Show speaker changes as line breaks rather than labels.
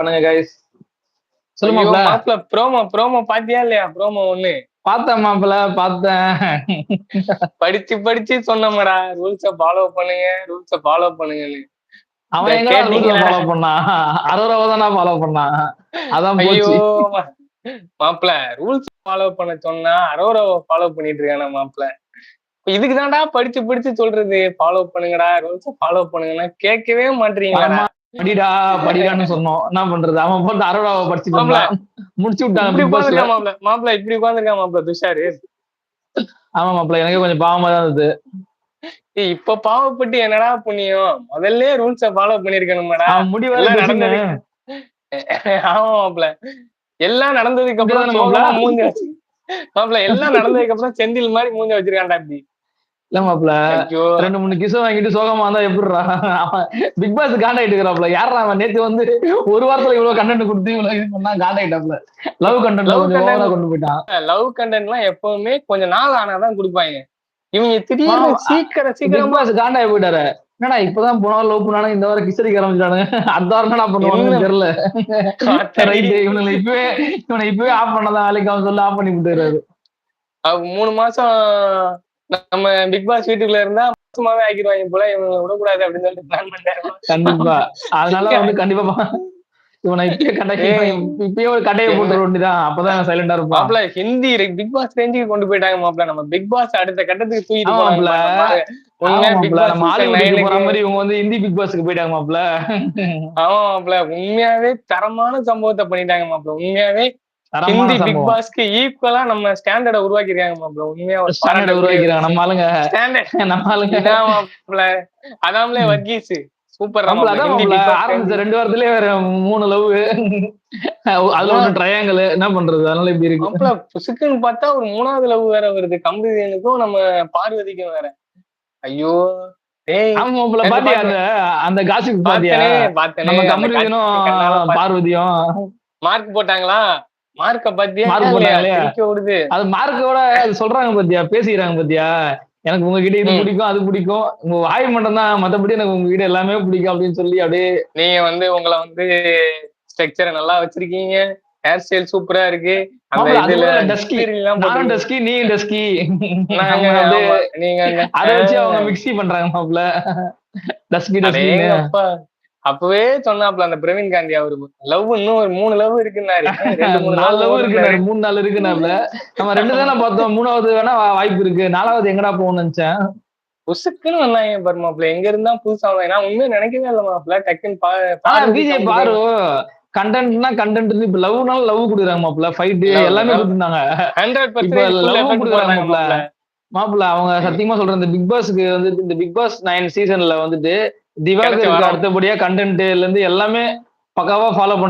பண்ணுங்க கைஸ். சொல்லு
ஐயோ
மாப்ள.
மாப்பிள ப்ரோமோ பாத்தியா இல்லையா? ப்ரோமோ ஒண்ணு
பார்த்தேன் மாப்ள, பார்த்தேன்.
படிச்சு சொன்னோம்டா, ரூல்ஸ ஃபாலோ பண்ணுங்கன்னு.
அவன் எங்கடா ரூல்ஸ
கேட்டீங்களா?
ஃபாலோ பண்ணான்? அரோராவை தானே ஃபாலோ பண்ணான். அதான்
ஐயோ
போச்சு.
மாப்பிள, ரூல்ஸ் ஃபாலோ பண்ண சொன்னா அரோராவை ஃபாலோ பண்ணிட்டு இருக்கானா மாப்பிள. இதுக்கு தான்டா படிச்சு சொல்றது, ஃபாலோ பண்ணுங்கடா, ரூல்ஸ ஃபாலோ பண்ணுங்கன்னா கேட்கவே மாட்டீங்களாடா.
ஆமா, படிடான்னு சொன்னோம். என்ன பண்றது? அவன் போட்டு அரோராவை படிச்சுட்டு
மாப்பிள
இருந்தான். முடிச்சு விட்டாங்க
இப்படி
பிக் பாஸ்ல.
உட்காந்துருக்கான் மாப்பிள இப்படி உட்காந்துருக்கான் மாப்பிள துஷாரு.
ஆமா மாப்ள, எனக்கே கொஞ்சம் பாவமா தான் இருந்தது.
இப்ப பாவப்பட்டு என்னடா புண்ணியம், முதல்ல ரூல்ஸ ஃபாலோ பண்ணிருக்கணுமாடா.
அவன் முடி வேற
எல்லாம்
கசின்னு.
நடந்ததுக்கு ஆமா மாப்பிள, எல்லாம் நடந்ததுக்கு அப்புறம்
இப்படிதானே மாப்ள?
சோகமா மூஞ்சி வச்சு மாப்பிள, எல்லாம் நடந்ததுக்கு அப்புறம் செந்தில் மாதிரி மூஞ்சி வச்சிருக்கான்டா இப்படி.
இல்ல மாப்ள,
ஐயோ
2 3 கிச வாங்கிட்டு சோகமா இருந்தா எப்படிடா? அவன் பிக் பாஸ் காண்டாயிட்டு இருக்கிறாப்ல. யாரா அவன்? நேத்து வந்து ஒரு வாரத்துல இவ்வளவு கண்டென்ட் கொடுத்து இவ்வளவு இது பண்ணா காண்டாயிட்டாப்ல. லவ் கண்டென்ட்ல
லவ்
கொஞ்சம் ஓவரா
கண்டென்ட்
கொண்டு போயிட்டான்.
லவ் கண்டென்ட் எல்லாம் எப்பவுமே கொஞ்சம் நாள் ஆனாதான் கொடுப்பாங்க. இவங்க திடீர்னு
பிக்
சீக்கிரமா
பாஸ் காண்டாயி போயிட்டாரு. என்னடா இப்பதான் போன வாரம் லவ் பண்ணானு இந்த வாரம் கிசடிக்க ஆரம்பிச்சிட்டானுங்க. அடுத்த வாரம் என்ன
என்ன
பண்ணுவானுங்கன்னு தெரியல.
ஆத்தாடி,
ரைட்டு, இவனை இப்பவே ஆஃப் பண்ணதான் வேலைக்கு அவன் சொல்லி ஆஃப் பண்ணி விட்டுறாரு.
3 மாசம் நம்ம பிக் பாஸ் வீட்டுக்குள்ள இருந்தா மாசமாவே ஆக்கிடுவாங்க போல, இவங்களை விடக்கூடாது அப்படின்னு சொல்லிட்டு பிளான் பண்ணிட்டாரு.
கண்டிப்பா. அதனால வந்து கண்டிப்பா இவனை இப்பயே ஒரு கட்டையை போட்டுற வேண்டியதான். அப்பதான் சைலண்டா இருப்பான்.
மாப்பிள ஹிந்தி பிக் பாஸ் ரேஞ்சுக்கு கொண்டு போயிட்டாங்க மாப்பிள. நம்ம பிக் பாஸ் அடுத்த கட்டத்துக்கு தூக்கிட்டு
ஆமா
போனாங்க
மாப்ள.
பாருங்க.
ஆமா
உண்மையா பிக்
மாப்ள,
பாஸ்
நம்ம
சீசன்
ஹாலிவுட்டுக்கு போற
9க்கு.
மாதிரி இவங்க வந்து ஹிந்தி பிக் பாஸ்க்கு போயிட்டாங்க மாப்ள.
ஆமா மாப்பிள, உண்மையாவே தரமான சம்பவத்தை பண்ணிட்டாங்க மாப்பிள. உண்மையாவே
தரமான
ஹிந்தி பிக்
சம்பவம்.
பாஸ்க்கு ஈக்குவலா நம்ம ஸ்டாண்டர்டை உருவாக்கிருக்காங்க மாப்பிள. உண்மையா ஒரு
ஸ்டாண்டர்ட்
பாராட்டக்கூடிய ஒரு
உருவாக்கிறாங்க நம்ம
விஷயம்.
ஆளுங்க.
ஸ்டாண்டர்ட்
நம்ம ஆளுங்க.
இதான் மாப்பிள, அதாமலே வர்கீஸ் சூப்பர்
மாப்ள,
மாப்பிள.
அதான்
ஹிந்தி
மாப்ள,
பிக் பாஸ்
ஆரம்பிச்ச 2 வாரத்திலேயே வேற 3 லவ். அதுல ஒண்ணு ட்ரையாங்கிள். என்ன பண்றது? அதனால இப்படி இருக்கு.
மாப்பிள புசுக்குன்னு பார்த்தா ஒரு 3வது லவ் வேற வருது, கம்பீரியனுக்கும் நம்ம பார்வதிக்கும் வேற. ஐயோ டேய்,
ஆமா மாப்ள,
நேத்து
பாத்தியா
பாத்தேன்
அந்த காசிப் பாத்தியா?
பார்த்தனே
நம்ம
அந்த
கமருதீனும்
காட்சி கண்ணால
பார்வதியும்
மார்க் போட்டாங்களா? மார்க்க பாத்தியா
மார்க்
இல்லையா?
போட்டாங்க இல்லையா?
தெரிக்க விடுது.
அது மார்க்கோட அது சொல்றாங்க பாத்தியா? பேசிக்கிறாங்க பாத்தியா? எனக்கு உங்ககிட்ட இது பிடிக்கும், அது பிடிக்கும். உங்க வாய் மட்டும் தான், மத்தபடி எனக்கு உங்ககிட்ட எல்லாமே பிடிக்கும் அப்படின்னு சொல்லி அப்படியே.
நீங்க வந்து உங்களை வந்து ஸ்ட்ரக்சரை நல்லா வச்சிருக்கீங்க, ஹேர் ஸ்டைல் சூப்பரா இருக்கு, அந்த
மாப்ள, அது
இதுல
கூட இல்ல, டஸ்கி.
எல்லாம்
நானும்
போட்டுருக்கீங்க.
டஸ்கி, நீயும் டஸ்கி.
நாங்க
அவங்க அப்படியே
ஆமா நீங்க
அதை வச்சு அவங்க மிக்ஸி பண்றாங்க மாப்ள. டஸ்கி டஸ்கின்னு.
அடேங்கப்பா, அப்பவே சொன்னாப்ல அந்த பிரவீன் காந்தி அவரு, லவ் இன்னும் ஒரு 3 லவ் இருக்குன்னாரு. 2 3
4
லவ்
லவ்
போதும்னாரு.
இருக்குனாரு, 3 4 இருக்குனாப்ல. நம்ம 2 தானே பார்த்தோம். 3வது வேணா வாய்ப்பு இருக்கு. 4வது எங்கடா போகணும்னு நினைச்சேன்.
புசுக்குன்னு வந்தாங்க பாரு மாப்பிள, எங்க இருந்தா புதுசா வந்தாங்க. நான் உண்மையா நினைக்கவே இல்லை மாப்பிள. டக்குன்னு
ஆனா
பார்வதி
விஜய் பாரு, கண்டென்ட்னா கண்டென்ட், இப்ப லவ்னால லவ் குடுக்குறாங்க மாப்ள. ஃபைட் எல்லாமே குடுத்துருந்தாங்க. இப்ப
100% ஃபுல்
லவ்வும்
எஃபெக்ட்
குடுக்குறாங்க
போடுறாங்க
மாப்ள.
மாப்பிள.
மாப்ள, அவங்க சத்தியமா சொல்றேன், இந்த பிக் பாஸ்க்கு வந்துட்டு, இந்த பிக் பாஸ் 9 சீசன்ல வந்துட்டு
கிடைச்ச
திவாகருக்கு
வரோம்.
அடுத்தபடியா கண்டென்ட்ல இருந்து எல்லாமே பக்காவா ஃபாலோ பண்றது